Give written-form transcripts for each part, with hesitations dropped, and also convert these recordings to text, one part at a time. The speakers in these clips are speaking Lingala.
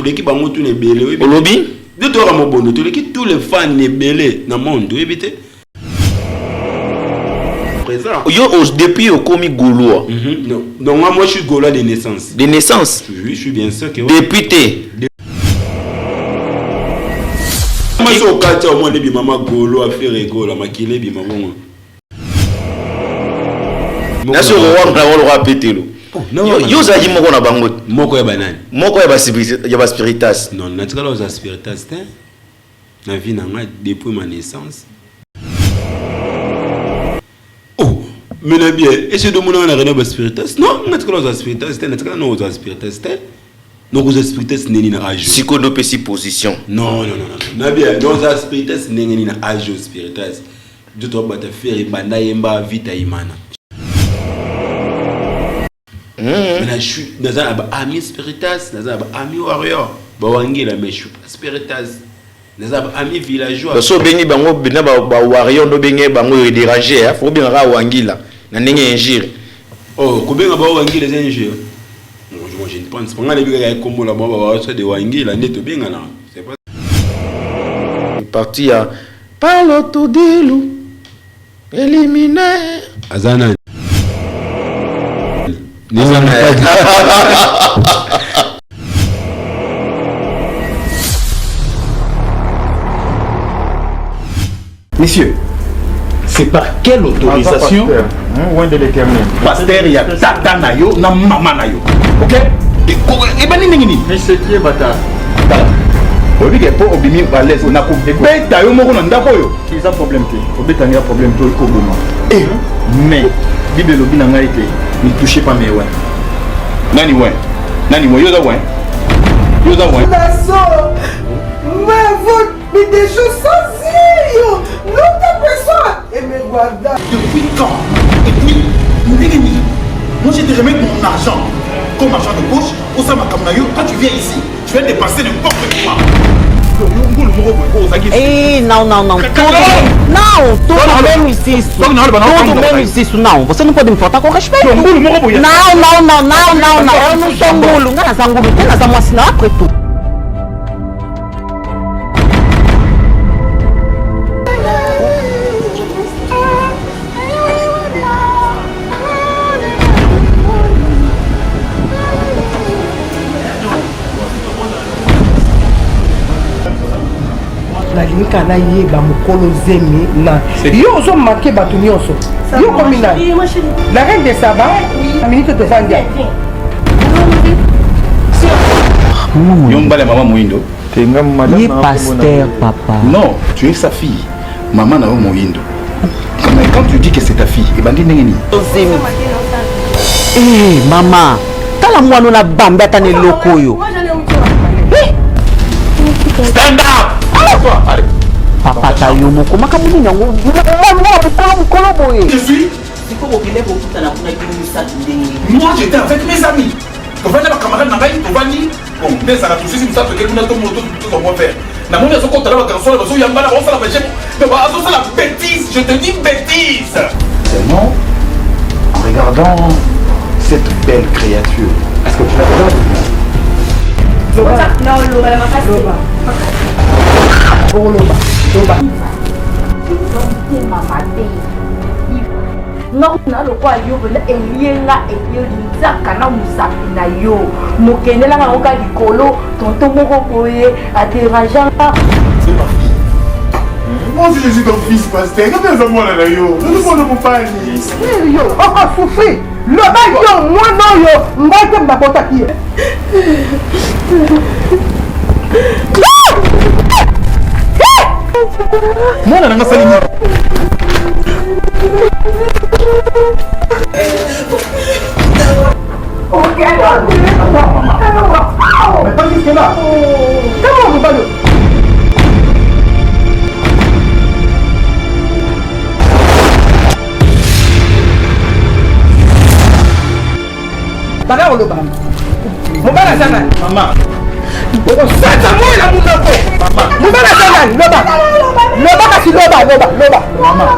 l'équipe a monté une belé. Au lobby? De toi, Ramobono, tous les fans ne belé dans le monde. Yo, depuis au commis Gaulois. Non, donc moi je suis Gaulois de naissance. De naissance? Oui, je suis bien sûr que. Député. Moi je suis au quartier au moins de maman Gaulois faire Gaulois, maquiller bi maman. Là sur le roi pételo. Yo zaji moko na bango. Moko ya banane. Moko ya ba spiritas. Non, naturellement aux spiritas hein. Na vie na depuis ma naissance. Oh, mais là bien, et c'est de mon nom na spiritas. Non, naturellement aux spiritas, naturellement aux spiritas. Donc aux spiritas neni na âge. Psychodopécie position. Non. Na bien, dans aux spiritas neni na âge aux spiritas. Je dois battre faire banda yemba vita imana. Je suis dans un ami spiritas, dans un ami warrior. Bawangila mais je suis pas spiritas. Dans un ami villageois. So bengi bango bina ba warrior no bengi bango déranger, faut bien ra wangila. Na ndenge injire. Oh, combien ba wangila les injire? Moi je ne pense pas ngale bika comme la ba de wangila neto bien na. C'est pas. Parti à Palo Todelu. Éliminaire. Azana. Messieurs, c'est par quelle autorisation Pasteur ya tata na yo na mama na yo. OK? Et ben nini? Mais c'est qui bata? Obi ke po obimi balès na ko beta yo moko na ndako yo. Ils ont problème te. Obeta ngia problème to ko boma. Mais Bible lobi na ngai te. Ne touchez pas mes ouais. Nani ouais? Yo za ouais? Mais vous, mais des choses sans yeux, l'autre personne, et me voilà. Depuis quand? Et puis, moi je te remets mon argent comme argent de poche, au Samakamunayo, quand tu viens ici, tu viens dépenser n'importe quoi. Non, tout même ici. Non, você não pode me faltar com respeito. Não, eu não sou ngulo, não é ngulo, tem as amas na preto. Nika na yeba mukolo zemi na yo zo marqué bato nyonso yo komina la reine de Saba a minute de Vandia Yombale maman Moindo Ni pasteur papa. Non, tu es sa fille. Maman na Moindo. Mais quand tu dis que c'est ta fille, et ben dis nengeni. Maman, tala mwana na bamba tane loko yo. Stand up! Allez. Papa tayo mo ko makamuni nyango. Mukolo boye. Je suis. Moi j'étais avec mes amis. On va dire ma camarade n'a pas eu, on va dire. Bon, mais ça a touché si nous savons que nous avons tout mon père. N'a pas dit qu'on t'a la garçon, parce qu'il y a mal à voir ça la bêtise. Mais voilà, ça la bêtise, je te dis bêtise. Seulement, en regardant cette belle créature, est-ce que tu la regardes? Non, Loba, la macasse. Oh, Loba. Non, le quoi yo elienga elizaka na musapi na yo mokende la ngoka likolo tonton moko boye aterajanga. C'est ma fille. Moi aussi je suis ton fils pasteur. Comment ça moi là yo? Je ne peux pas dire. Yo, encore souffrir. Loba yo, moi non yo, ngate mbakota ki. Moi na nga salini. Ok, maman. Mais pas jusque là. Comment vous parlez? Baga o loba. Mobala sana. Maman. Sata moi la munako. Maman. Mobala sana. Loba. Loba kasi loba. Maman.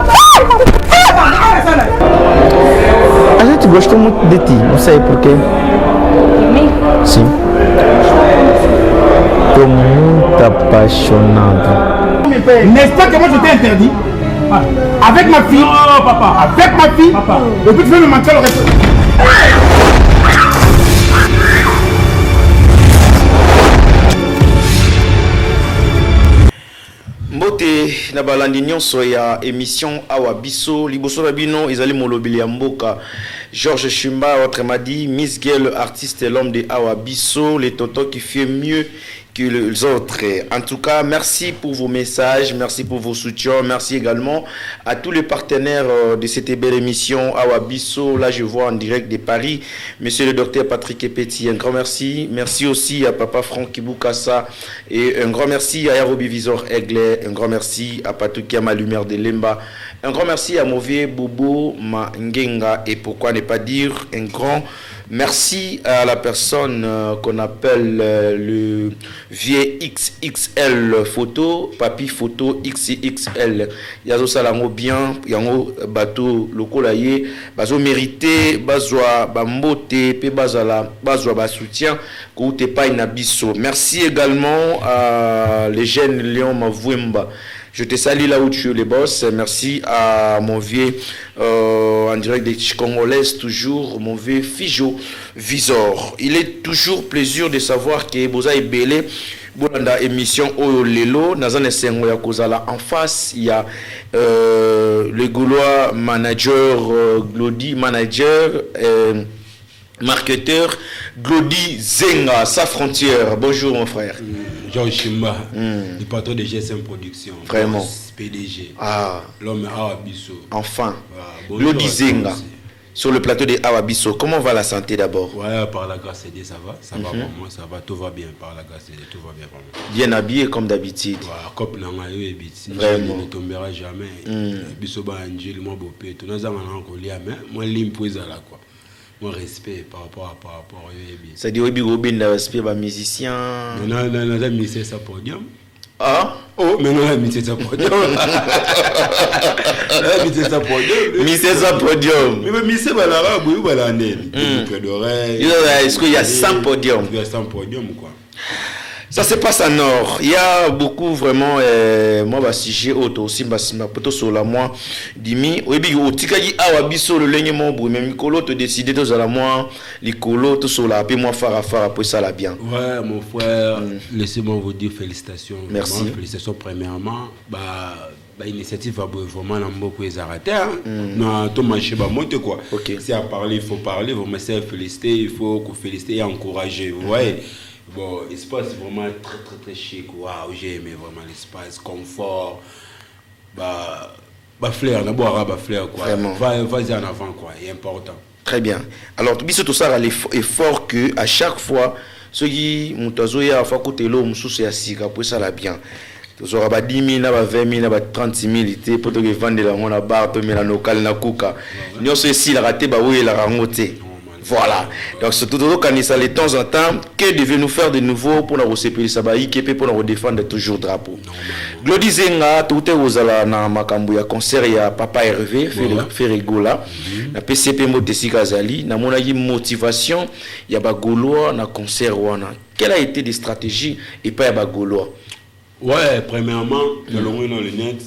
A gente gostou muito de ti, não sei porquê. De mim? Sim. Como t'appassionante. N'est-ce pas que moi je t'ai interdit? Avec ma fille. Non, papa. Avec ma fille. Papa. Et puis tu veux me mentir le reste. Mbote na balandi nyonso ya émission Awa Biso liboso na bino ezali molobeli ya mboka Georges Chumba autrement dit Miss Girl artiste et l'homme de Awa Biso les tontons qui fait mieux que les autres. En tout cas, merci pour vos messages, merci pour vos soutiens, merci également à tous les partenaires de cette belle émission Awa Biso. Là, je vois en direct de Paris, monsieur le docteur Patrick Epeti, un grand merci. Merci aussi à papa Franck Boukassa et un grand merci à Yarobi Visor Aigle, un grand merci à Patou Kiama Lumière de Lemba, un grand merci à Mauvais Bobo Mangenga et pourquoi ne pas dire un grand merci à la personne qu'on appelle le vieux XXL photo, papi photo XXL. Yazo salango bien, yango bateau lokolaye, bazo mérité, bazwa bambote, pe bazala, bazwa ba soutien, koute pa inabiso. Merci également à les jeunes Léon Mavouemba. Je te salue là où tu es les boss. Merci à mon vieux en direct des Congolaises, toujours mon vieux Fijo Visor. Il est toujours plaisir de savoir que Boza est belé. Bolanda émission Oyo Lelo, Nazane Sengo ya Kozala en face, il y a le Gaulois manager, Glody manager, marketeur, Glody Zenga, sa frontière. Bonjour mon frère. Georges Chimba, le patron de GSM Production. Vraiment. PDG. Ah. L'homme Awa Biso. Enfin. Glody Zenga. Sur le plateau de Awa Biso, comment va la santé d'abord? Ouais, par la grâce de Dieu, ça va vraiment, ça va, tout va bien, par la grâce de Dieu, tout va bien vraiment. Bien habillé comme d'habitude. Ouais, comme dans la rue, vraiment. Ne tombera jamais. Biso ba angel, moi bopé, tout nous avons encore lié, mais moi l'impose là quoi. Mon respect par rapport à eux. Ça dit oui, Robin, le respect des musiciens. On a mis ça podium. Ah? Oh, mais on a mis ça podium. On a mis ça podium. Mis ça podium. Mais mis ça balara, oui, voilà, nel. Est-ce qu'il y a 100 podiums? Il y a 100 podiums quoi. Ça se passe en Nord. Il y a beaucoup vraiment moi ba sujet auto aussi basima poto sur la moi dimi oyebi otikaki Awa Biso le lenye mon bou même Mikolo te décider to za la moi likolo to sur la pe moi fara pour ça la bien. Ouais mon frère, laissez-moi vous dire félicitations. Merci. Félicitations premièrement bah initiative va vraiment dans beaucoup les arrêter non tout marché ba monte quoi. Okay. C'est à parler, il faut parler, vous me féliciter, il faut que féliciter et encourager. Vous voyez. Bon, l'espace vraiment très chic. Waouh, j'ai aimé vraiment l'espace, confort. Bah flair, d'abord bah flair quoi. Vas-y en avant quoi, c'est important. Très bien. Alors, tout ça est fort que à chaque fois ceux qui montazo ya fa côté l'eau mususu ya sika pour ça la bien. Tu auras ba 10 000 ba 20 000 ba 30 000 ité pour te vendre la mona bar to mela local na kuka. Nyo ceci la raté ba oui la rangoté. Voilà. Donc, c'est tout le temps, de temps en temps, que devez-nous faire de nouveau pour nous recevoir Sabaï, qui pour nous défendre toujours drapeau. Glody Zenga, tout est aux ala na makambu ya concert ya Papa Hervé, Ferregola, na PCP Motesi Kazali, na mona yi motivation, ya ba Gaulois na concert wana. Quelle a été des stratégies et pas ya ba Gaulois? Ouais, premièrement, dans le net,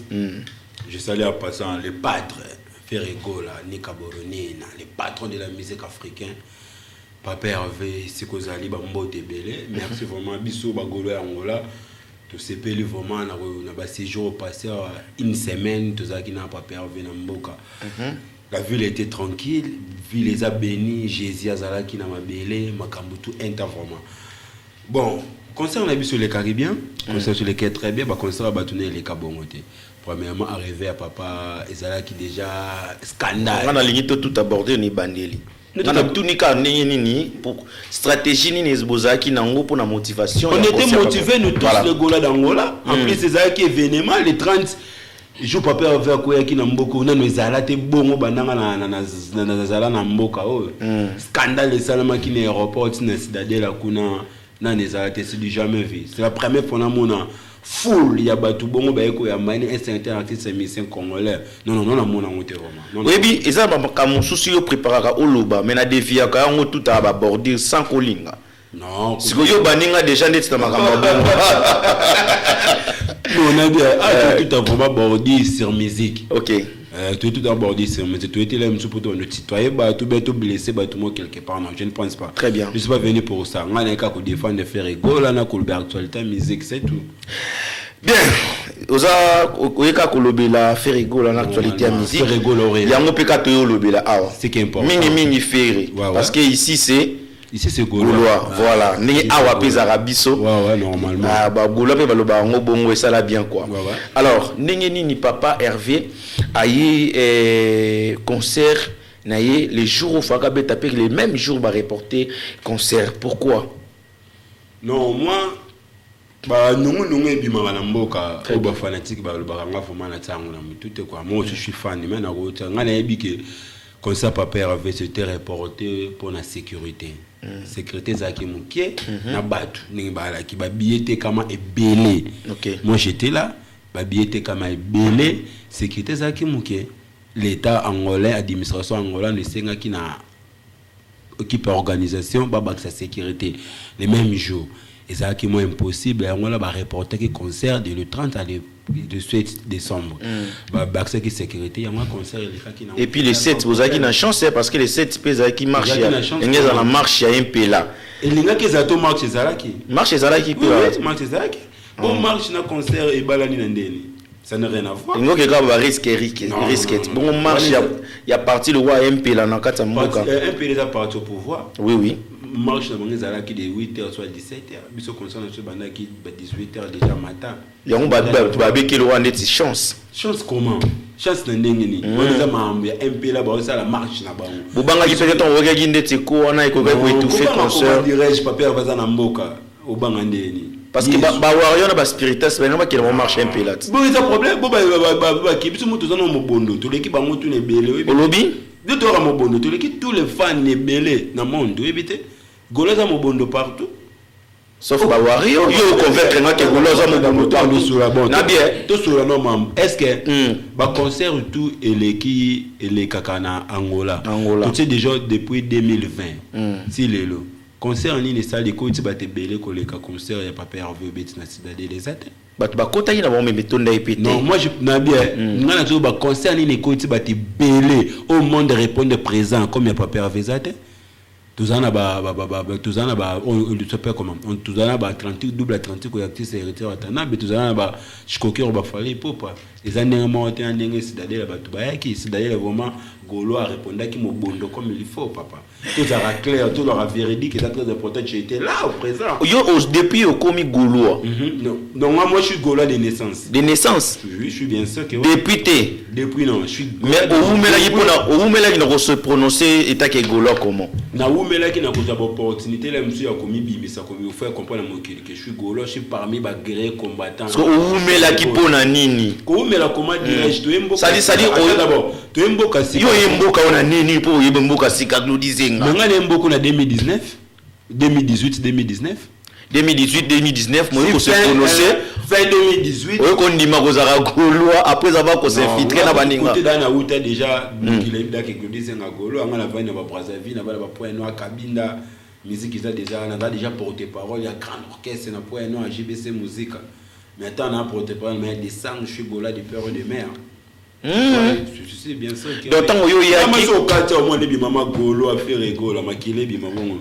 je salue en passant les padres. Ferregola, Nika Boronina, les patrons de la musique africaine, Papa Hervé, Sikozali, Bambo Tebele. Merci vraiment, Biso, Bagolo et Angola. Tout ces pays vraiment, on a séjour passé une semaine, tout ça qui n'a pas Hervé Namboka. La ville était tranquille, la ville les a bénis, Jésus Azala qui n'a pas belé, Makambutu, Inta vraiment. Bon, concernant la vie sur les Caribéens, concernant sur les quais très bien, concernant à bâtonner les Cabongoté. Premièrement, arrivé à Papa Ezala qui déjà scandale. On a ligné tout abordé ni bandeli. On a tout ni ni pour stratégie ni esboza qui n'ango pour la motivation. On était motivés nous tous les Gola d'Angola. En plus Ezala qui est événement les 30 jours Papa avait quoi qui n'a beaucoup on a nous Ezala te bongo bandanga na Ezala na mboka oh. Scandale Salama qui n'est aéroport na Citadelle la kuna na Ezala te c'est du jamais vu. C'est la première fois na mona full il y a batu bongo ba eko ya mani instinctif artiste musicien congolais non la mona ngote vraiment oui bi eza ba kamususu yo préparaka oloba mais na défiaka yango tout à aborder sans kolinga Non. Si vous baninga déjà net dans ma campagne. On a dit tout a vraiment bordé sur musique. Ok. Tout a bordé sur musique. Tu étais là pour te tutoyer, tout bête blessé, tout le monde quelque part. Non, je ne pense pas. Très bien. Je ne suis pas venu pour ça. On a qu'à défendre faire rigolo, on a qu'à actualité musique, c'est tout. Bien. Oza oyeka kolobela faire rigolo na actualité à musique. Faire rigolo. Yango peka to lobela awa. C'est qui important. Mini faire. Parce que ici c'est Gaulois, voilà. Ni awa pesa rabiso. Ouais, normalement. Ah, bah, Gaulois pe baloba ngo bongo et ça là bien quoi. Ouais. Alors, ni papa Hervé aye concert naye les jours où Fakabe tapé les mêmes jours va reporter concert. Pourquoi? Non, moi nous ebimaka na mboka o ba fanatique ba nga vraiment na tango na tout quoi. Moi je suis fan mais na rota nga na ebike concert papa Hervé c'était reporté pour la sécurité. Sécurité zaki mukie na batu ningi bala ki ba billet kama ebele. Moi j'étais là, ba billet kama ebele, sécurité zaki mukie. L'état angolais, administration angolaise ne senga ki na équipe organisation ba sa sécurité les mêmes jours. Et ça qui est impossible, on va reporter que concert de le 30 à le 7 décembre. Baxé qui sécurité, il y a un concert et puis les 7, vous avez une chance parce que les 7 pèses qui marchent, il y a la marche, il y a un peu là. Et les gars qui zato marche Zalaki. Marche Zalaki oui, marche Zalaki. Bon marche na concert et balani nandeni. Ça n'a rien à voir. Il y a un risque. Bon marche, il y a parti le roi un peu là dans quatre moka. Un peu déjà parti au pouvoir. Oui. Marche na Zalaki de 8h soit 17h. Biso concert na banda qui 18h déjà matin. Il y a un babé qui le roi net chance. Chance comment? Chance na ndengeni. On za mambo ya MP là ba ça la marche na ba. Bobanga qui peut-être on regarde ndeti ko on a écouté pour étouffer concert. Comment dirais-je papa va na mboka obanga ndeni. Parce que ba wario na ba spiritus ba ngaba qui vont marcher un peu là. Bon il y a problème ba ki biso mutu zana mo bondo to leki ba mutu ne belé. Au lobby de to ra mo bondo to leki tous les fans ne belé na monde éviter. Goloza mo bondo partout. Sauf ba wario yo convaincre nga que Goloza mo bondo partout sur la bonne. Na bien to sur la normal. Est-ce que ba concert tout et les kakana Angola. Tu sais déjà depuis 2020. Si lelo concert en ligne ça les côtés ba te belé ko les concert ya papa Hervé bet na sidade les até. Ba kota yi na ba metonda epete. Non, moi je na bien. Ngana zo ba concert en ligne côtés ba te belé au monde répondre présent comme ya papa Hervé até. Tuzana on le s'appelle comment on tuzana ba Atlantique double Atlantique ou actif héritier atana mais tuzana ba chikoker ba fali popa les années monté en ligne sidade la ba tuba qui sidade vraiment Golo a répondu qui mo bondo comme il faut papa. Tout ça clair, tout leur véridique, c'est très important. Tu étais là au présent. Yo depuis au commis Gaulois. Non, moi je suis Gaulois de naissance. De naissance. Oui, je suis bien sûr que. Depuis non, je suis. Mais où me là qui ne se prononcer état que Gaulois comment? Na où me là qui n'a pas d'opportunité là monsieur a commis bibi ça comme il faut comprendre que je suis Gaulois, je suis parmi les guerriers combattants. Où me là qui pona nini? Où me là comment dirais-je tu aimes ça dit d'abord. Tu aimes beaucoup si. Yo mboka on a nini pour yebe mboka si kaglodize. Nga ne mboko na 2019 2018 moi ko se prononcer fin 2018 oyo ko ndima ko zara Gaulois après avoir ko se filtrer na baninga côté dans Outa déjà il est là que Glodize nga Gaulois nga la vaine na Brazzaville na ba point noir Kabinda musique ça déjà porté parole il y a grand orchestre na point noir JBC musique maintenant on a porté parole mais des sangs je suis Gaulois de peur de mer. Je sais bien sûr que donc tant yo ya ki au quartier au moins les mama Gaulois faire rigolo makile bi maman.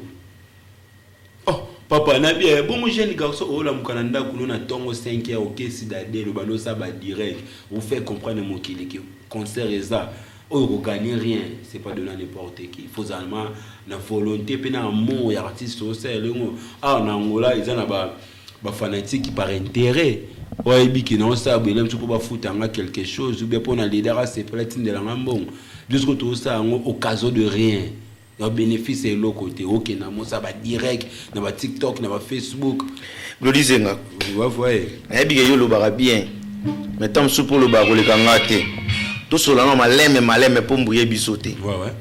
Oh papa na bien bon jeune garçon oh la mukananda kulona tongo 5h OK sidade le bano ça ba direct vous fait comprendre mon qu'il que concert ça oh vous gagnez rien c'est pas de n'importe qui il faut seulement la volonté pe na amour ya artiste au sein ah na Angola ils en a ba fanatique par intérêt. Ouais, biki non ça, mais là, tu peux pas foutre quelque chose, ou bien pour un leader, c'est platine de la rambon. Jusqu'au tout ça, au cas de rien. Le bénéfice est l'autre côté. Ok, ça va direct, dans ma TikTok, dans ma Facebook. Glodize nga. Vous voyez. Eh bien, yo le bara bien. Mais tant que pour le baro le kangate. Tout cela non malème pour mbouyer bisoté. Ouais.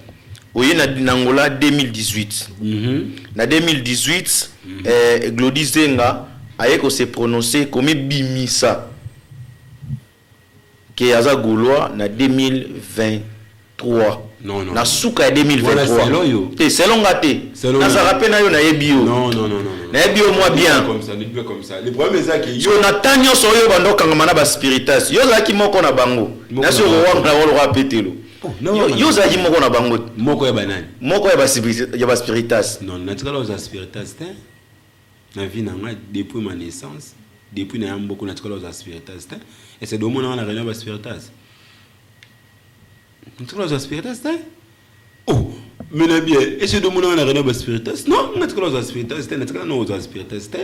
Oui, na Angola 2018. Na 2018, Glodize nga. Ayeko se prononcer comme bimisa que aza Gaulois na 2023 Non, non. Na suka ya 2023. Voilà, c'est loyo. C'est long gâté. Selon Na ça rappelle na yo na yebio. Non, non, non, non. Na yebio moi bien. Comme ça, ne comme ça. Le problème c'est que Yo na tanyo so yo bando kangama na ba spiritas. Yo za ki moko na bango. Na so ro na wolo wa petelo. Yo za ki moko na bango. moko ya banani. Moko ya ba spiritas. Non, na tikala aux spiritas te. Na vie na nga depuis ma naissance, depuis na yambo na tikala aux spiritas te. Et c'est domo na réunion ba spiritas. Na tikala aux spiritas te. Oh, mais na bien, et c'est domo na réunion ba spiritas. Non, na tikala aux spiritas te, na tikala no aux spiritas te.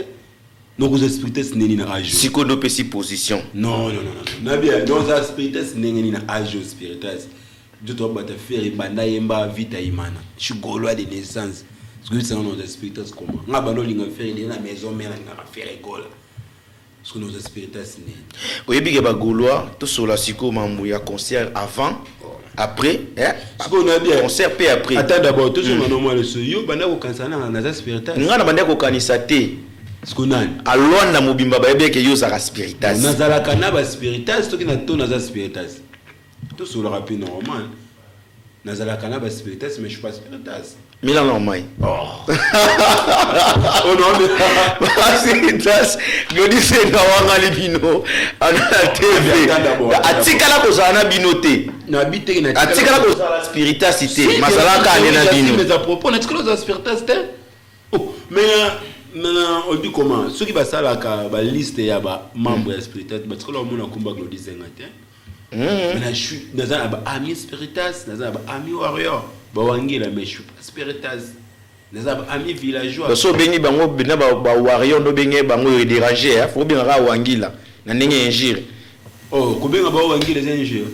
Donc aux spiritas neni na âge. Psychodo pesi position. Non, non, non, non. Na bien, nos spiritas neni na âge spiritas. Je dois battre faire banda yemba vita imana. Je suis gaulois de naissance. Parce que c'est nos spiritas comment. On a ballon linga faire dans la maison mais on a faire école. Parce que nos spiritas né. Oyebi ke ba gaulois to sola siko mambu ya concert avant, après, Parce qu'on a bien concert pe après. Attends d'abord tout ce qu'on a normal ce yo banda ko kansana na spiritas. Nga na banda ko kanisa te. Ce qu'on a. Alors na mobimba ba yebe ke yo za spiritas. Na zala kana ba spiritas to ki na to na spiritas. Tout sur le rapide normal. Nazala kana ba spiritas mais je suis pas spiritas. Milan normal. Oh. Oh non mais spiritas godi se na wanga libino ana TV. Atikala ko za na binote. Na bité na atikala ko za spiritas ité. Masala ka na bino. Mais à propos na tikala za spiritas te. Oh mais on dit comment ceux qui va ça la ba liste ya ba membre ya spiritas ba tikala mo na kumba glodi zenga te. Mais je suis dans un ami spiritas, dans un ami warrior. Bawangila mais je suis pas spiritas. Dans un ami villageois. Parce que bengi bango bina ba warrior no bengi bango déranger, faut bien ra wangila. Na ndenge injire. Oh, kobenga ba wangila les injire.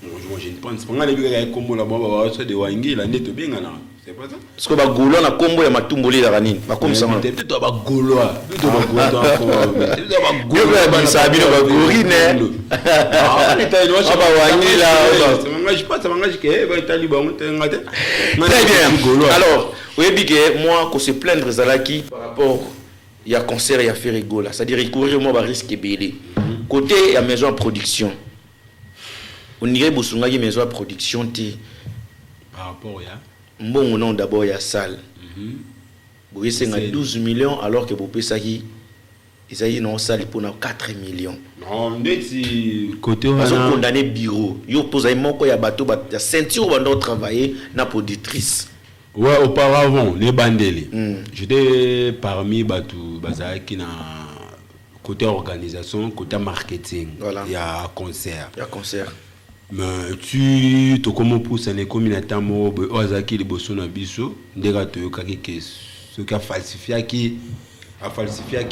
Moi je ne pense pas les biga kombo la ba ba de wangila neto benga na. C'est pas ça? Parce que ba golo na kombo ya matumboli la kanini. Ba comme ça. Peut-être ba golois. Peut-être ba golois. Peut-être ba golois ba sabino ba gorine. Ah, les tailles noires. Ba wangila. Ça m'engage pas, ça m'engage que ba itali ba on ngate. Très bien. Alors, oyebi ke moi ko se plaindre zalaki par rapport il y a concert il y a fait rigola, c'est-à-dire courir moi ba risque belé. Côté il y a maison de production. On dirait bosunga qui maison de production ti par rapport ya bon non d'abord il y a salle. Vous c'est 12 millions alors que vous payez ça qui ils aillent non salle pour 4 millions. Non, ndeti côté on a condamné bureau. Yo posé moko ya bateau ya ceinture on doit travailler na productrice. Ouais, auparavant les bandeli. J'étais parmi batou bazaki na côté organisation, côté marketing. Voilà. Il y a concert. Il y a concert. Mais tu to comment pour ça les communautés mo ozaki les bosso na biso ndeka to yokaki ke ce qui a falsifié qui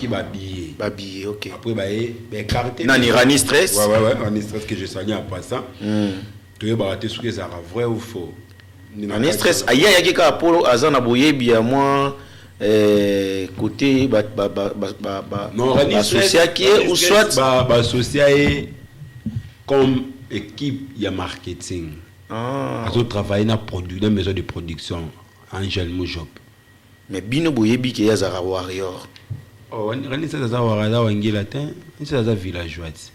ba billet OK après ba carte nani rani stress ouais rani stress que je salue en passant to ye ba ce que ça vrai ou faux rani stress aya yaki ka polo azana boyebi ya moi côté non rani stress ou soit ba associé comme équipe il y a marketing azo travailler na produit dans maison de production Angel Mojop mais bino boyebi ke ya zara warrior oh rani ça za warada wangila te ça za villageois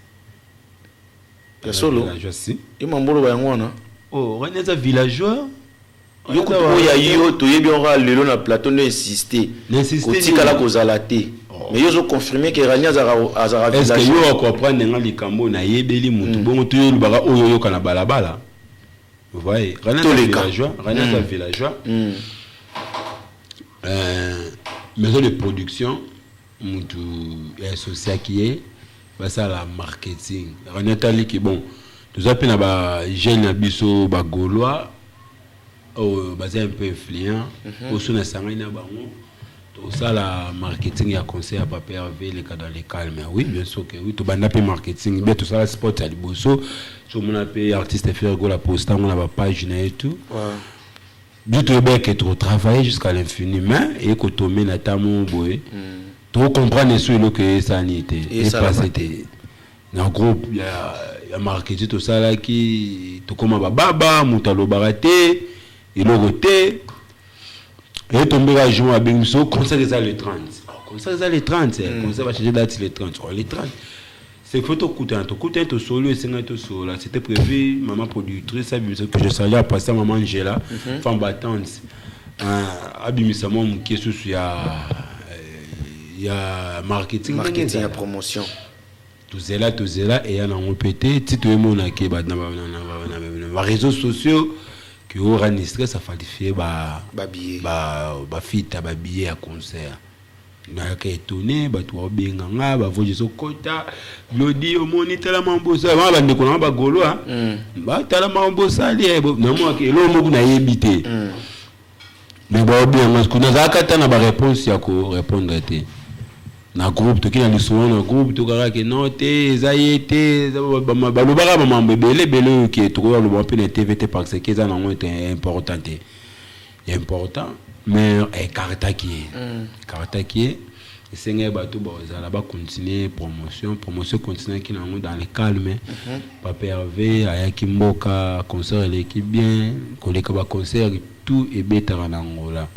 ya solo si et mambolo ba ngona oh rani za villageois yo ko ya yo to yebi on ra lelo na plateau ne insister otikala ko zalate mais yo zo confirmer que rani azara villageois est-ce que yo comprendre nga likambo na yebeli mutu bongo to yo lubaka oyo yo kana balabala vous voyez rani za villageois maison de production mutu associé qui est bah ça la marketing renatali qui bon nous appelons na ba jeune na biso ba gaulois bah c'est un peu influent au son na sangai na bango tout ça la marketing ya conseil à papier avec les cas dans les calmes oui bien sûr que oui to banda pe marketing bien tout ça la sport à liboso so mon appel artiste faire go la poster on a ba page na et tout du tout bien que tu travailles jusqu'à l'infini mais et que tu mets na tamo boy tu comprendre sur le que ça n'était et pas c'était en gros il y a marketing tout ça là qui tout comme baba mutalo baraté et le roté et tomber à jouer à Bengso comme ça les 30 comme ça les 30 comme ça va changer date les 30 les 30 c'est photo coutin to solo et c'est to solo. C'était prévu maman productrice que je salue à passer maman Angela femme battante. Abimisa mon qui est sous il y a marketing et promotion. Tout cela et on a répété tout le monde qui ba na réseaux sociaux qui organiser ça falsifier ba fita ba billet à concert. Na ka étonné ba to benga nga ba voje so kota lodi o moniteur la mambosa ba ndeko na ba golo ba tala mambosa li na mo ke lo mo na yebité. Mais bon bien parce que nous avons na ba réponse ya ko répondre té na groupe to kina lisolo na groupe to kara ke non té zayete ba lo bara ba mambe belé qui est trop le bon pe na TVT parce que ça na est important important mais carta qui c'est un bateau bazala ba continuer promotion continue qui na dans le calme papa Hervé ayaki mboka concert l'équipe bien koleka ba concert tout et betara na ngola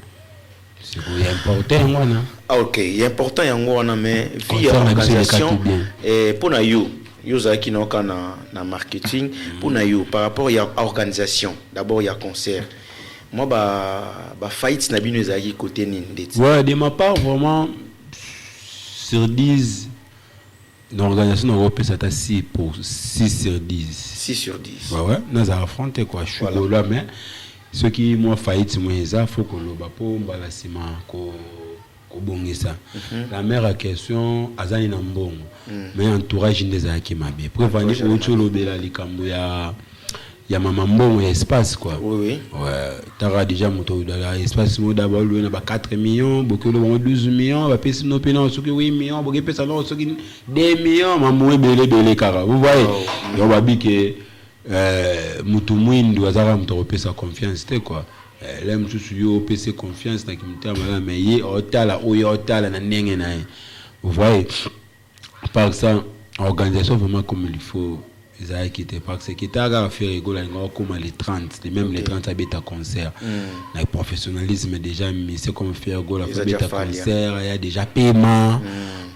c'est important wana OK important yango wana mais via organisation et pour na yo zaki na na marketing pour na yo par rapport à organisation d'abord il y a concert moi ba fight na bino zaki côté nini ouais de ma part vraiment sur 10 l'organisation européenne ça t'a 6 sur 10 ouais nous avons affronté quoi je suis là mais ceux qui moi faillite moi ça faut que le bapo balasima ko bongisa la meilleure question azani na mbongo mais entourage ndeza ki mabe prévenir autre lobela likambo ya mama mbongo ya espace quoi oui ouais tara déjà moto dans l'espace mo d'abord le na ba 4 millions beaucoup le 12 millions va pesa no pena soki 8 millions boke pesa no soki 2 millions mamu belé kara vous voyez on va bique mutu mwindu azara mto pesa confiance te quoi là mutu yo pesa confiance na kimta mala mais ye otala na ndenge na vous voyez par ça organisation vraiment comme il faut Isaïe qui était parce que tu as fait rigoler comme les 30 les 30 habitent à concert le professionnalisme déjà mais c'est comme faire rigoler à concert il y a déjà paiement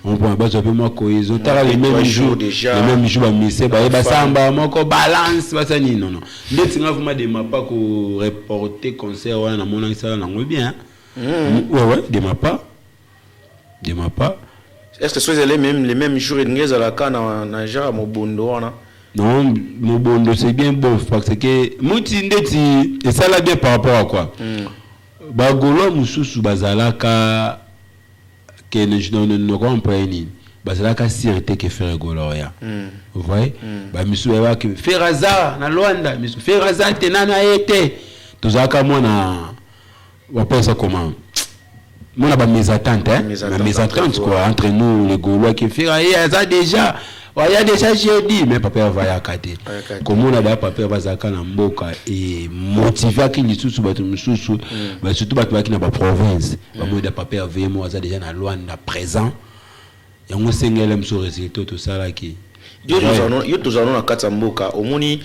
on prend pas simplement cohésion tu as les mêmes jours mais c'est bah samba moko balance bah ça ni non mais tu n'as vraiment des maps pas ko reporter concert ouais na mon ça na ngwe bien ouais des maps pas est-ce que c'est les mêmes jours et ngeza la kana na ja mobondo wana. Non, mon bon, c'est bien bon parce que Mouti ndeti et ça là bien par rapport à quoi Bagolo mususu bazalaka que ne comprennent bazalaka sirete que faire goloya vous voyez ba misu ba que faire hasard na Luanda misu faire hasard tenana été tozaka mona on pense comment mona ba mes attentes mes attentes quoi entre nous les Gaulois qui faire hasard déjà. Il y a déjà j'ai dit mais papa va y akater comme on a da papa bazaka na mboka et motiver qui li susu batu mususu ba surtout batu qui na ba province ba mo da papa va mo za déjà na Luanda présent ya ngo sengele mso résultat tout ça là qui yo tous na kata mboka omoni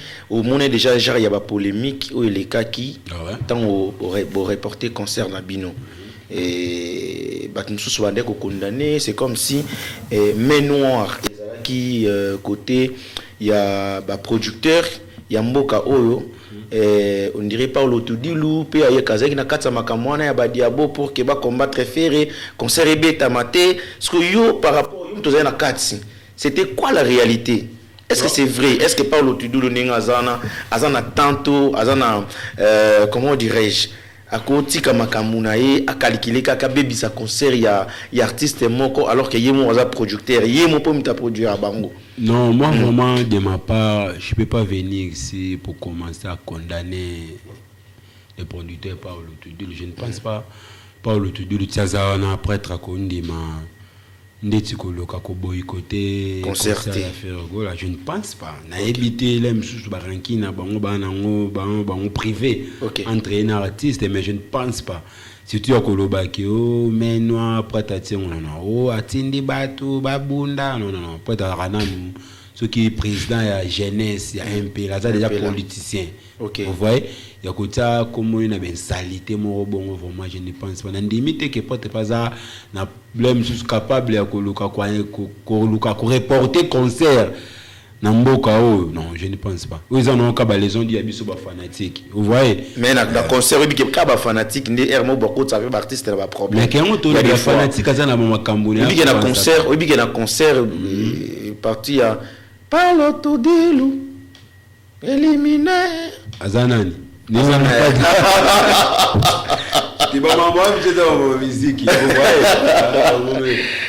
déjà genre ya ba polémique ou les cas qui tant au reporter concert na bino et batu mususu bande ko condamné c'est comme si main noire qui côté il y a ba producteur il y a mboka oyo on dirait Paulo Tudilu pe ya kazaki na katsa makamwana ya ba diabo pour que ba combattre ferré concert beta maté ce que yo par rapport yo tozana katsi c'était quoi la réalité est-ce que c'est vrai est-ce que Paulo Tudilu ninga azana tanto azana comment dirais-je à côté comme Kamunae à calculer kaka baby sa concert ya artiste moko alors que yemo was producteur yemo pour me produire à bango. Non, moi vraiment de ma part je peux pas venir ici pour commencer à condamner les producteurs Paulo Tudilu. Je ne pense pas Paulo Tudilu tiaza na prêtre à Kondima ndeti koloka ko boycotter concerter je ne pense pas na éviter les mususu barankina bango bango privé entre un artiste mais je ne pense pas surtout à koloba ki o menwa prêtre non atindi batu babunda non prêtre rana ceux qui président ya jeunesse ya MP là ça déjà politicien. OK. Vous voyez, il y a côté comme une ben salité mon bon vraiment je ne pense pas limite que peut pas ça na problème sous capable ya koluka ko reporter concert na mboka oh non je ne pense pas. Ils en ont ka ba les gens dit abiso ba fanatique. Vous voyez, mais na concert bi ke ka ba fanatique ndi hermo boko ça fait artiste ba problème. Mais quand on est fanatique ça na makambo ni. Obi ke na concert parti à par l'autodilou éliminé Azanani. Tu vas m'envoyer de la musique.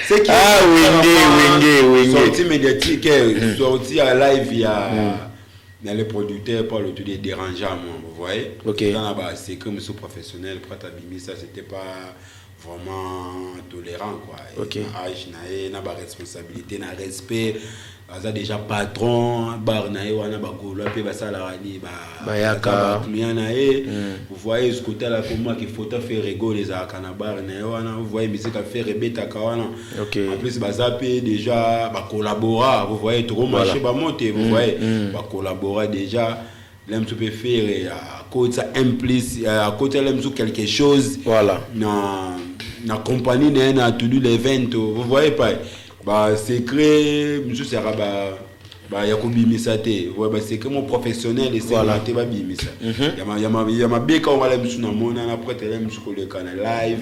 C'est qui Wenge. Sortie médiatique, sortie à live, il y a les producteurs par le tout des dérangeants, vous voyez. Ok. C'est comme ce professionnel, quand tu as mis ça, c'était pas vraiment tolérant, quoi. Ok. Il y a responsabilité, il respect. Aza déjà patron bar na wana bagolo pe basala ni bayaka client na vous voyez ce côté là comment qu'il faut faire rigoler les akana bar na wana vous voyez musique à faire rebeta kawana. OK. En plus bazape déjà ba collaborer vous voyez tout marché ba monter vous voyez ba collaborer déjà l'aime tu peux faire à côté ça implique à côté l'aime sur quelque chose voilà na compagnie na tout l'event vous voyez pas bah secret monsieur sera bah ya kubimisa te ouais bah secret mon professionnel et c'est voilà te ba bimisa ya ma beka on va la monsieur na mona na après te la monsieur ko le canal live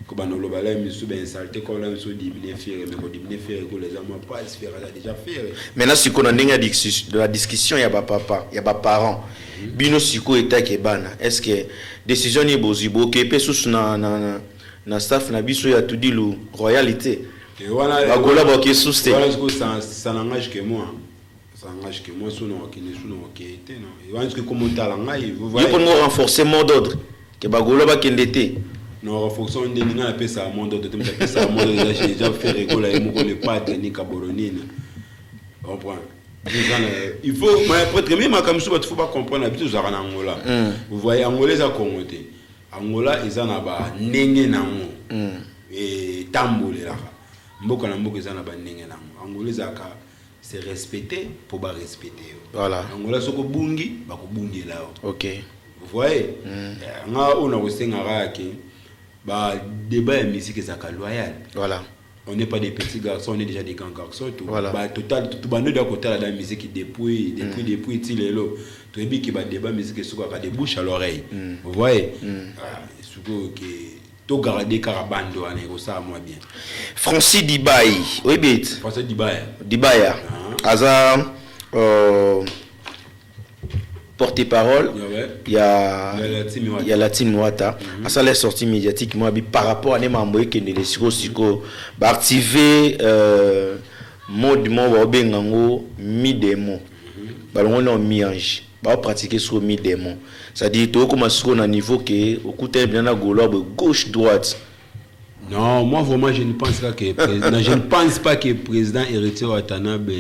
ko ba no lo ba la monsieur ben salté ko la monsieur diminuer faire mais ko diminuer faire ko les hommes pas se faire déjà faire maintenant si qu'on a de la discussion ya ba papa ya ba parents bino siko eta ke bana est-ce que décision ni bozibo ke pe sous na staff na biso ya tout dit lo royalité. Voilà, ça n'engage que moi. Ça n'engage que moi, vous voyez. Il faut renforcer mon ordre. Que Bagolo va kendete. Non, renforcer on dit n'a pas ça mon ordre. Tu ça mon ordre. J'ai déjà fait rigoler et mon le pas de Nika Boronine. Comprends. Il faut, mais peut-être même comme ça, il faut pas comprendre la petite en Angola. Vous voyez, Angola ils ont commenté. Angola ils en a ba nenge nango et tamboule là. Mboka na mboka ezana ba ndenge na Angola zaka c'est respecter pour ba respecter voilà Angola soko bungi ba ko bungi là OK vous voyez nga ona ko senga raki ba débat ya musique zaka loyal voilà on n'est pas des petits garçons on est déjà des grands garçons tout voilà. Ba total tout bando de côté la musique depuis tilelo to ebi ki ba débat musique soko ka de bouche à l'oreille vous voyez soko que tout garder carabando à ça moi bien. Francis Dibaye, oui bit. Francis Dibaye. Dibaye. Aza porte-parole. Il y a la team Mwata. Ça les sorties médiatiques moi par rapport à des membres qui ne les siko ba activer mode mo bengango mi démon. Balon on mi ange. Ba pratiquer sur mi démon. C'est-à-dire tout comme sur un niveau que au côté bien na gauche gauche droite. Non, moi vraiment je ne pense pas que je ne pense pas que président héritier Watanabe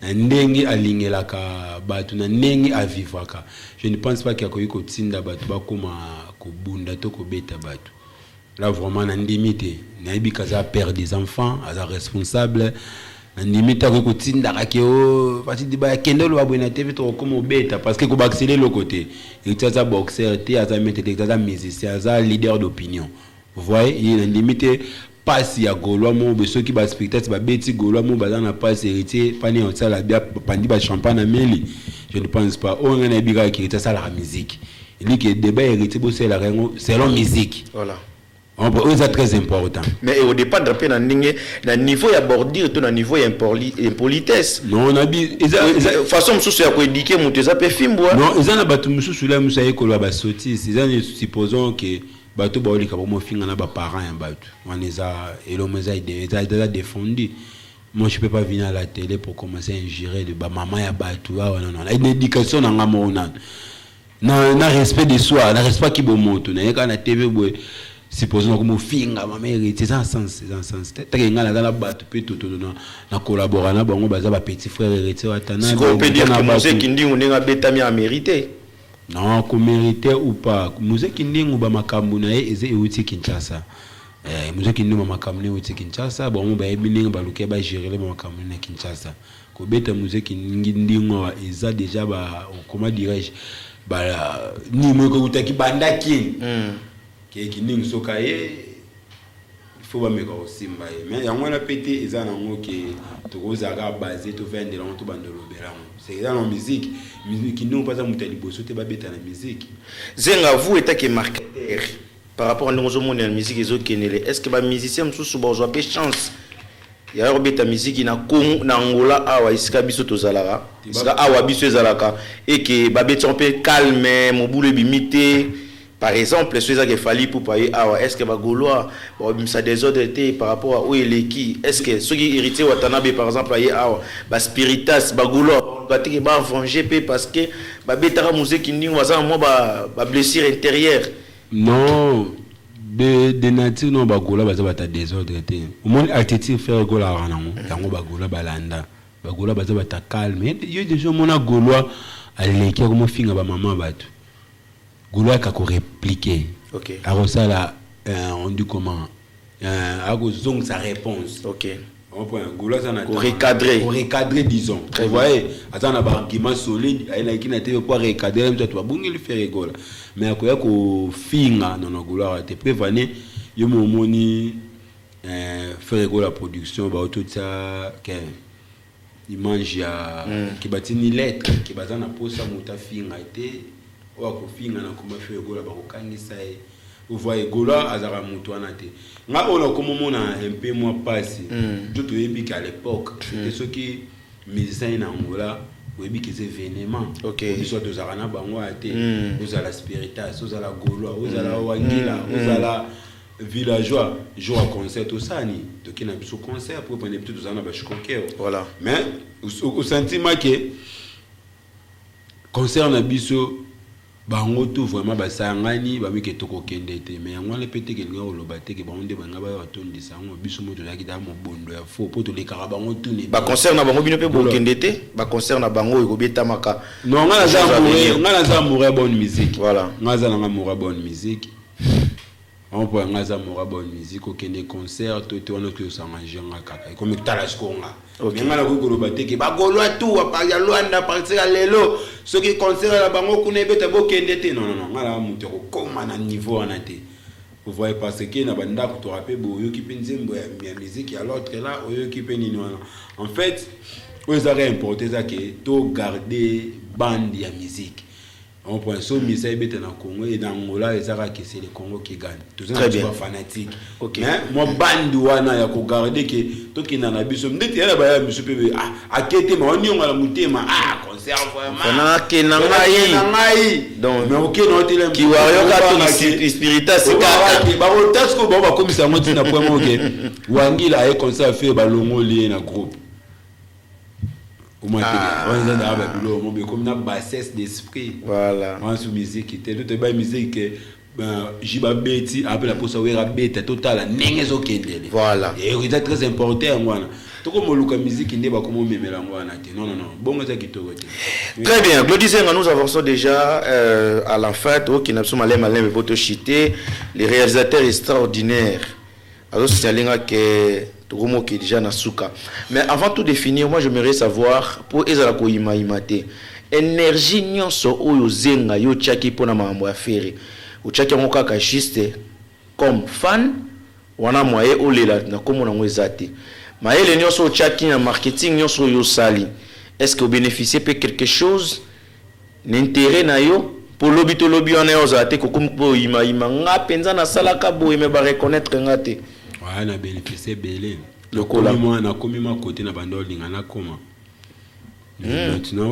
ndenge aligné la ka batu na ndenge avivaka. Je ne pense pas qu'il y a ko tinda batu ba koma ko bunda to ko beta batu. Là vraiment na limité. Na ibi kaza père des enfants, aza responsable. Nimita ko tinda rakeo parti de ba kendelo abona TV to comme beta parce que ko ba accélérer le côté il t'a boxeur té aza mettre des musicien aza leader d'opinion vous voyez il est limité passe ya golo mo be ceux qui ba spectateur ba beti golo mo ba na passe héritier pani on ça la bien pandi ba champagne na meli je ne pense pas on a bika qui était ça la musique il dit que débat héritier bo c'est la selon musique voilà. C'est très important. Mais au départ, de la niveau à bordure, tout le niveau impolitesse. Non, on a dit. Façon, je suis à quoi éduquer, mon tesa pe film. Non, ils ont battu monsieur sur la moussa école à Bassoti. Ils ont supposons que bateau baoli kabamo finga na ba parents en battu. On les a et l'homme a défendu. Moi je peux pas venir à la télé pour commencer à ingérer de ba maman ya battu. Non non, une éducation na ngamo na. Na respect de soi, na respect qui bon monte. Na yaka na TV boy. Supposons que mon finga ma mère c'est en sens très ngala dans la batte peut tout na collaborer na bango baza ba petit frère héritier Watanabe. Si on peut dire que Mose Kindingu n'est pas bétami à mériter. Non, qu'on mériter ou pas. Mose Kindingu ba makambu na eze euti Kinshasa. Mose Kindingu ba makambu na euti Kinshasa, bon ba ebininga ba luke ba gérer ba makambu na Kinshasa. kobeta musique ndingo eza déjà ba comment dirais-je ba ni mo ko utaki bandaki ki ningi soka ye il faut ba meka osimba ye mais yango na pété eza nango ki to kozaka basé to vendre la to bandolo belango c'est dans la musique qui nous pas muta liboso te ba beta na musique zenga vous état que marketeur par rapport à nos monde la musique ezokenele est-ce que ba musicien msusu ba zo pe chance ya robeta musique na Congo na Angola awa isika biso tozalaka isika awa biso ezalaka et que ba beta un peu calme mobulu bimité par exemple ceux qui fallait pour payer awa est-ce que ba goloa ça désordre par rapport à où il est qui est-ce que ceux qui hérité Watanabe par exemple payer awa ba spiritas ba goloa ba te ba venger parce que ba beta musique ni waza mo ba blessure intérieure non de nature non bagola baza bata désordre te au monde altitude faire gola ranango yango bagola balanda bagola baza bata calme yo déjà mona goloa aleki comme finga ba maman batu goloa ka ko répliquer OK alors ça là on dit comment ako zong sa réponse OK on point goloa ça na pour recadrer disons vous voyez attends ba argument solide aina kina te pour recadrer même toi bongi le faire gola mais akoya ko finga non goloa te prévaner yo momoni faire gola production ba tout ça que image ya ki batini lettre ki bazana posa muta finga te o ko finga na kuma faire gola ba ko kangisa e vous voyez gola azara mutu wana te nga ona comme mona un peu moins passé tout yebi qu'à l'époque c'était ce qui musicien na Angola webi que c'est événement OK soit de zarana bango ate vous à la spiritas vous à la goloa vous à la wangila vous à la villageois jour à concert tout ça ni donc il y a un concert pour prendre tout ça na ba choquer voilà mais au sentiment que concert na biso bango tout vraiment basangani ba mike toko kende te mais yango le pété que ngao loba te que bango de banga ba watondi sango biso moto la ki da mo bondo ya fo poto le karaba bango tout ne ba concert na bango bino pe bo kende te ba concert na bango ko beta maka non ngala za mourir bonne musique voilà ngaza na mourir bonne musique on peut ngaza mourir bonne musique au kende concert to on que ça manger ngaka comme talas konga mais ngala ko loba te que ba golwa tout pa ya Luanda partir à lelo ce qui concert la bango kuna beta bo kende te non ngala muto ko koma na niveau anate vous voyez parce que na banda ko to rapper boyo ki penzembo ya musique ya l'autre là oyo ki penini wana en fait vous avez importé ça que to garder bande ya musique on point so misa ebeta na Congo et dans Angola ezaka que c'est le Congo qui gagne tous ça pas fanatique OK mais moi bande wana ya ko garder que to kina na biso ndeti ya ba ya biso pe akete ma oni ngala mutema concert vraiment fana ke na ngai donc mais OK non tele ki wa yo ka to spiritas ka ba o tasko ba komisa ngoti na point OK wangila ay concert fait ba longoli na groupe on a comme une bassesse d'esprit voilà on sous musique était toute ba musique jiba beti après la posa wera beta total nengezo kendele voilà et c'est très important ngwana to ko moluka musique ndeba comme memela ngwana te non bongo za kitoko te très bien Glodisenga nous avançons déjà à la fin qui n'a pas malin votre chité les réalisateurs extraordinaires alors c'est linga que Togomo qui est déjà na suka. Mais avant tout définir, moi j'aimerais savoir pour ezala ko imate énergie nyonso oyo zenga yo tchaki pona mambo ya fere. O tchaki ngo kaka juste comme fan wana moye olela na komo na ngwezate. Maele nyonso tchaki na marketing nyonso yo sali. Est-ce que vous bénéficiez de quelque chose n'intérêt na yo pour lobby to lobby on est ozate ko kompo ima nga penza na salaka bo me ba reconnaître ngate. On a bénéficié belé le cola moi na komi ma côté na bando lingana koma maintenant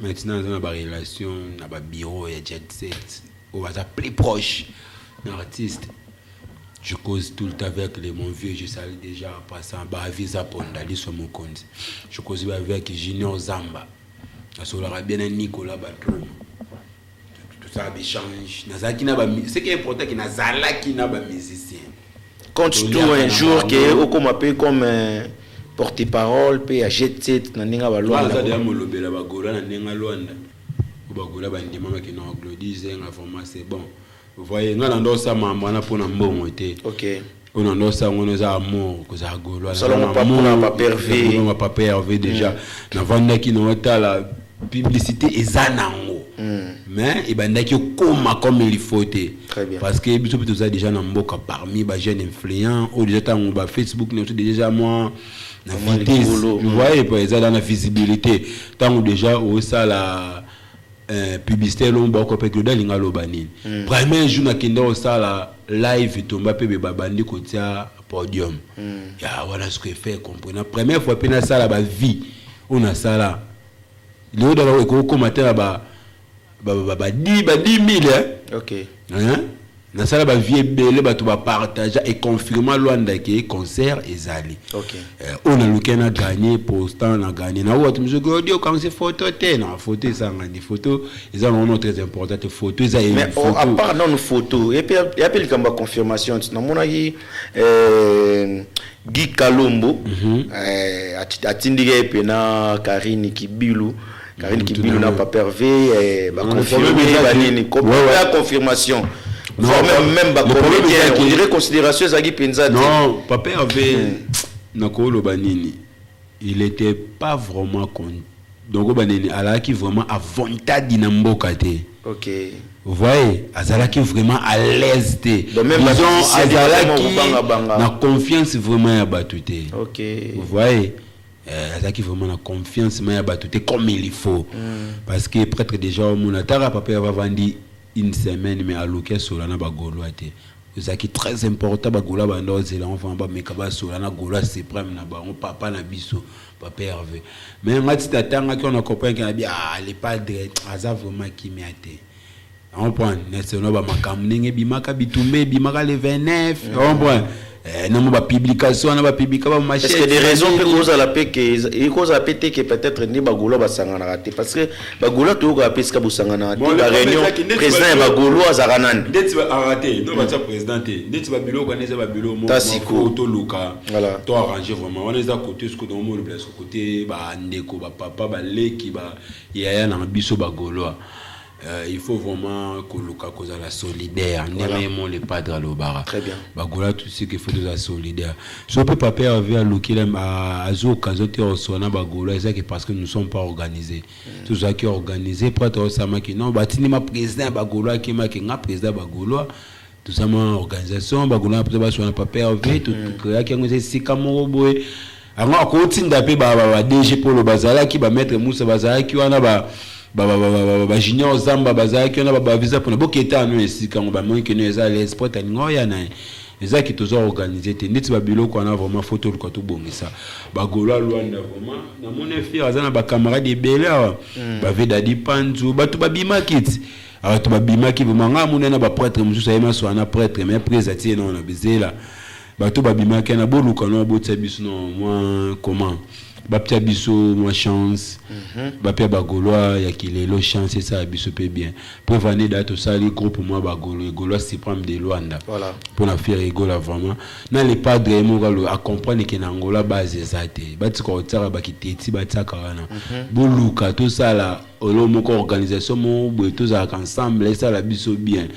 maintenant on a ba relation na ba bureau et jet set on va plus proche l'artiste je cause tout le temps avec les mon vieux je salue déjà passant ba visa pondali sur mon compte je cause avec Junior Zamba na sola bien Nicolas Batron tout ça échange na zaki na ba c'est qui est important qui na zalaki na ba musicien compte tout un jour que oko m'appelle comme porte-parole pe a jeté na ninga ba Luanda ça de molobela ba gola na ninga Luanda ba gola ba ndima ma ki na Glodisenga vraiment c'est bon vous voyez ngala ndo ça mamba na pona mbongo te OK on a ça, on a amour, que ça golo. Ça on pas pour la pervé. On pas pervé déjà. Na vendre qui nous la publicité et zanango. Mais il banda qui comme il faut. Très bien. Parce que biso tout ça déjà na mboka parmi ba jeunes influents ou déjà tant ba Facebook nous déjà moi na vitesse. Vous voyez par exemple dans la visibilité tant déjà au ça la publicité lomba ko pe que dalinga lobani. Premier jour na kenda au ça la live tomba pe ba bandi ko tia podium. Ya voilà ce que fait comprendre. Première fois pena ça la ba vie on a ça là. Le dans la ko commenter ba 10 000 OK. Hein? Na sala ba vie belé ba to ba partager et confirmer Luanda que concert ezali. OK. On a le na gagné postant na gagné na autre monsieur go dio comme c'est photo té na photo ça ngani photo ils ont vraiment très importante photo ça est mais à part non photo et puis il y a comme confirmation na mona yi Guy Kalombo atindike pe na Karine Kibilu n'a pas pervé la confirmation même on dirait considération Zagi Penza non pas pervé nakolo banini il était pas vraiment donc banini ala qui vraiment avantage dinamboka té. OK. Vous voyez, azalaki vraiment à l'aise té. Même azalaki na confiance vraiment ya batuté. OK. Vous voyez, azalaki vraiment na confiance mais ya batuté comme il faut. Parce que prêtre déjà au monatara papa va vendre une semaine mais aloké solana bagolo té. Azalaki très important bagola bando zela enfant ba mekaba solana gola suprême na ba on papa na biso papa Hervé. Mais ngati tatanga qui on a compris que les padres aza vraiment qui miate. On prend national ba makamninge bimaka bitumbe bimaka le 29 on prend na ba publication na ba publica ba machine. Est-ce que des raisons que cause à la paix que cause à péter que peut-être ni bagolo ba sangana raté parce que bagolo to ko apeska bu sangana la réunion président bagolo azaranan ndeti ba raté non ba président ndeti ba bilo kaneza ba bilo mo to luka to arranger vraiment on est à côté ce que dans mo le place côté ba ndeko ba papa ba leki ba yaya na biso bagolo. Il faut vraiment que le cas cause la solidaire. N'aimons les padres à l'obara. Très bien. Bagola tout ce qu'il faut de la solidaire. Si on peut pas faire avec l'occasion à occasion de recevoir bagola, c'est parce que nous ne sommes pas organisés. Tout ça qui est organisé, prêtre au sama qui non, bâtini ma président bagola qui m'a qui n'a président bagola. Tout ça ma organisation bagola peut pas sur un papier avec tout créa qui est si kamoro boy. Alors continue d'après ba DG pour le bazala qui va mettre Moussa bazala qui wana ba junior zamba bazaki on a ba visa pour boketa no esika ngo ba moins que nous za les sport ngoya na eza ki tozo organiser te neti ba bilo ko na vraiment photo ko to bongisa ba golo Luanda vraiment na mon fier azana ba camarade bela ba vedadi panzu ba to ba bima kit alors to ba bima ki vraiment nga munena ba prêtre mususa yema so na prêtre mais présati non na bezela ba to ba bima ki na bolu ko no botsa biso no moi comment bapia biso moi chance bapia bagoloa ya kilelo chance et ça biso pe bien pour venir date ça les groupe moi bagolo golo suprême de Luanda voilà pour la faire rigola vraiment na les padres mo galo à comprendre que na Angola base ezate bati ko tsara bakiteti bataka wana boluka tout ça là olomo ko organisation mo bo tous ensemble ça la biso bien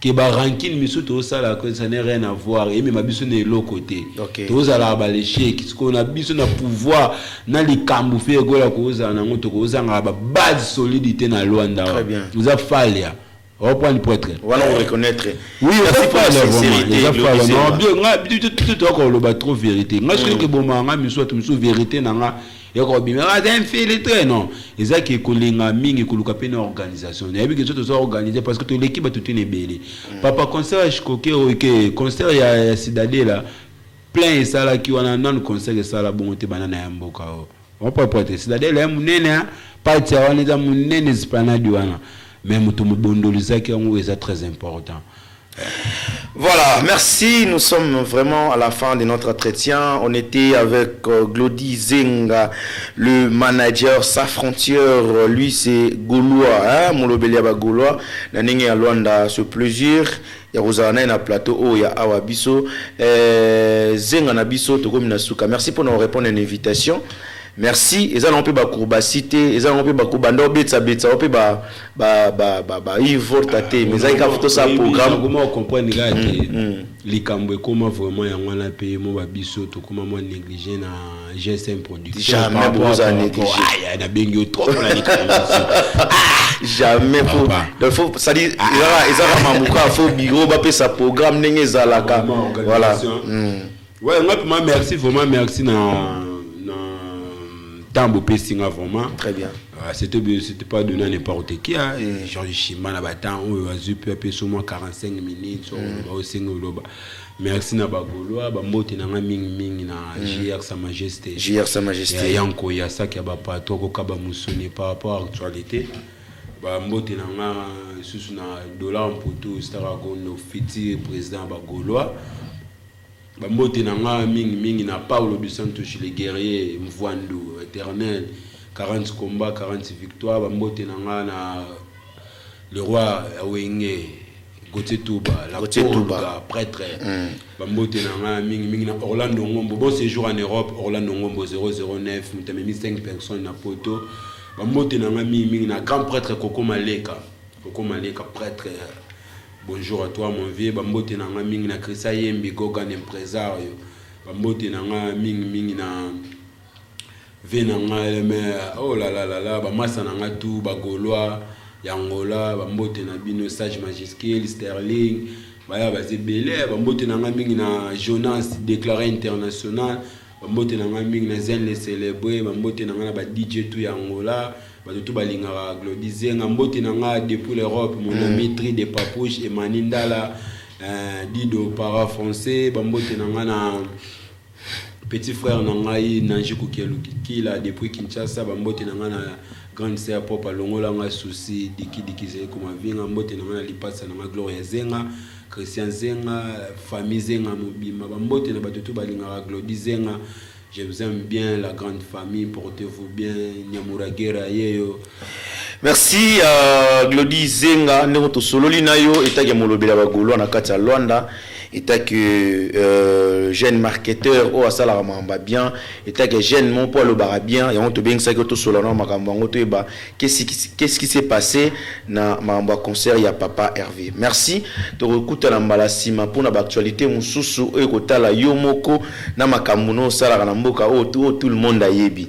que ba ranking miso to ça là que ça n'a rien à voir et même biso ne l'autre côté to ça là ba les chèques ce qu'on a biso na pouvoir na les kambu faire gola ko za na ngoto ko za nga ba base solidité na Luanda vous a fallu on prend le prêtre voilà on reconnaître oui on a fallu non bien nga tout ko lo ba trop vérité nga ce que bon nga miso to miso vérité na nga yoko bimera infiltré non ezaki kolinga mingi koluka pe na organisation na yebi que tout ça organisé parce que to l'équipe a tout une belé papa concert chikoke OK concert ya sidade là plein ça là qui wana non concert ça là bon te banana ya mboka on peut pas sidade là munene parti wana za munene spanadi wana mais mutu mubondoliza ki on est très important. Voilà, merci. Nous sommes vraiment à la fin de notre entretien. On était avec Glody Zenga, le manager Sa Frontière. Lui, c'est Gaulois, Molobelia Gaulois. Naningi à Luanda, ce plaisir. Ya Rosana na plateau ya Awabiso. Zenga na biso to comme nasuka. Merci pour nous répondre à une invitation. merci eza na pe ba courbacité eza na pe ba kubanda obetsa betsa pe ba ivortate mais ça ka photo ça programme comment comprendre gars likambo ekoma vraiment yango na pe mo ba biso to comment moi négliger na GSM production jamais besoin négliger na bengi trop na likambo jamais faut ça dit eza mamuka faut bureau ba pe sa programme ndenge ezalaka voilà ouais moi merci vraiment merci na Tambo Pessinga vraiment très bien c'était pas donné à n'importe qui Georges Chimba na batan on a eu peu sur moins 45 minutes au single merci na bagoloa ba mbote na mingi na JR sa majesté yanko ya ça qui ba pato ko ka ba musoni par rapport à actualité ba mbote na susu na dollar mpoto staragono fiti président bagoloa Bambote nanga mingi na Paulo dos Santos les guerriers Mvwandu éternel 40 combats 40 victoires Bambote nanga na le roi Wenge Gauthier Touba la Touba prêtre Bambote nanga mingi na Orlando Ngombo bon séjour en Europe Orlando Ngombo 009 mutamemi 5 personnes na poto Bambote nanga mingi na grand prêtre Koko Maleka prêtre. Bonjour à toi mon vieux bambote nanga mingi na Krisa Yembi Gogan impresario bambote nanga mingi na venanga oh la ba masa nanga tout ba Gaulois yangola bambote na bino Sage Majuscule Sterling baya bazebele bambote nanga mingi na Jonas déclaré international bambote nanga mingi na Zen les célébrer bambote nanga na ba DJ tout yangola tout balingara glodiser ngambote nanga depuis l'Europe mon ami Tri de Papouche et Manindala Dido para français bambote nanga na petit frère nanga Nanji Kukeluki là depuis Kinshasa bambote nanga na grande sœur papa longola nga souci diki zé comme vinga mbote nanga lipasa nanga Gloria Zenga Christian Zenga famille Zenga mobima bambote na batutu balingara glodiser nga. Je vous aime bien, la grande famille, portez-vous bien, Nyamuragera yeyo. Merci Glody Zenga, Neroto Sololi Nayo, et tag Molobela Bagolo, na Katia Luanda, et tag jeune marketeur, au Asala Mamba bien, et tag jeune mon poil au barabien, et on te bien ça que tout solano Makambango te ba. Qu'est-ce qui s'est passé na Mamba concert, il y a Papa Hervé. Merci, te recoute à l'ambalasima pour la actualité, Moussousou, et Kotala Yomoko, na Makamuno, Sala Ramboka, tout le monde a yebi.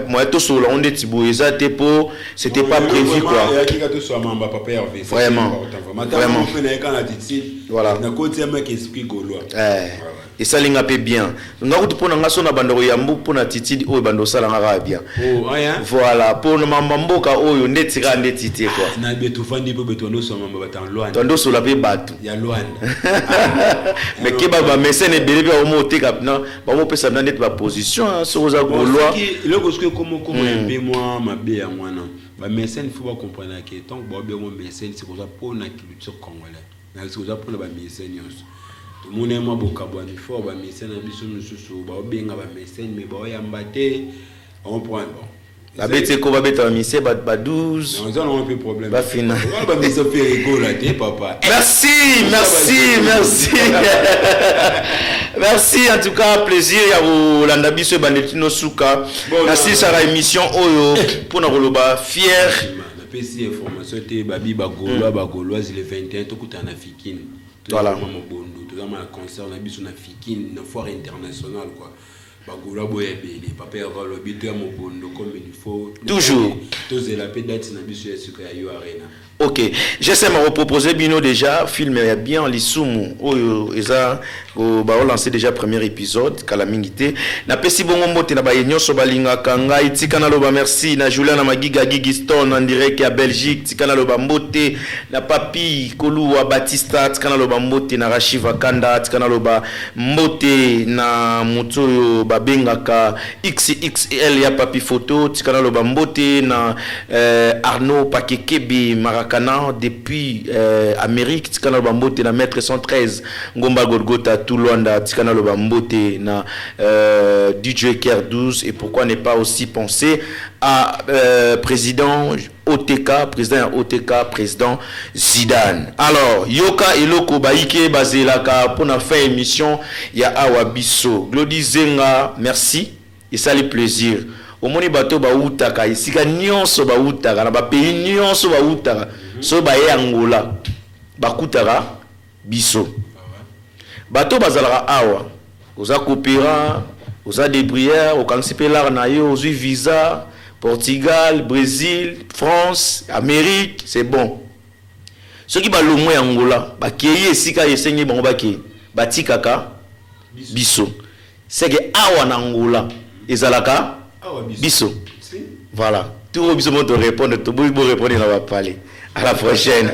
Moi tout seul on est tibouisa tepo c'était pas prévu quoi vraiment voilà na côté mec esprit gaulois et ça linga pe bien ngakuti pona ngaso na bandoro ya mbu pona titidi oyo bando sala ngaka bien voilà pona mamboka oyo ndetira ndetite quoi na betu fandi pe betu ndo so mamba batan loine tondo so la pe batu ya loine mais ke ba mesene belebe au moté kapna ba mo pesa ndete ba position so za gaulois le que comme un moi ma bé à moi non ba mesene faut pas comprendre que tant que ba bien mo mesene c'est pour ça pour la culture congolaise na c'est pour ça pour ba mesene tout le monde aime beaucoup bonne fort ba mesene biso nususu ba benga ba mesene mais ba yamba te on prend bon la bête ko ba bête mise ba 12 non on a un peu problème ba fina ba mise fait rigolo là papa merci merci en tout cas plaisir ya Rolanda biso bandetino suka merci sara émission oyo pour na koloba fier na pesi information te babi bagoloise le 21 to kutana fikine voilà maman bondo to za ma concert na biso na fikine na foire internationale quoi bagula boyebele papa ya valo bito ya mobondo comme il faut toujours toze la pedate na biso ya suka ya yo arena. Ok, j'essaie de me proposer Bino déjà, film est bien Lissumu, ils ont lancé déjà le premier épisode, Kalamingité. Na pesi bongo mbote na ba yenyo so balinga kanga itikana loba merci na Julian na Magiga Gigiston en direct à Belgique, tikana loba mbote na Papi Koluwa Batista, tikana loba mbote na Rashiva Kanda, tikana loba mbote na Mutoyo babengaka XXL ya Papi Photo, tikana loba mbote na Arnaud Pakekebi Maracana depuis Amérique, tikana loba mbote na Maître 113 Ngomba Golgota Toulouanda, tikana loba mbote na DJ Kier 12 et pourquoi ne pas aussi penser à président OTK, président Zidane. Alors, Yoka Eloko Baike Bazelaka pour na fin émission ya Awabiso. Glody Zenga, merci. et ça le plaisir. Au moni bato ba utaka isika nyonso ba utaka na ba pays nyonso ba utaka so ba ye Angola ba kutaka biso. Bato bazalaka awa oza coopérant oza débrière au kansipelar na yo ozu visa Portugal, Brésil, France, Amérique, c'est bon. Ceux qui ba lomo ya Angola ba kiyi esika yesengi bango ba ki batikaka biso. C'est que awa na Angola ezalaka biso. Voilà. Tout le monde te répond, tout le monde répond, il va parler. À la prochaine.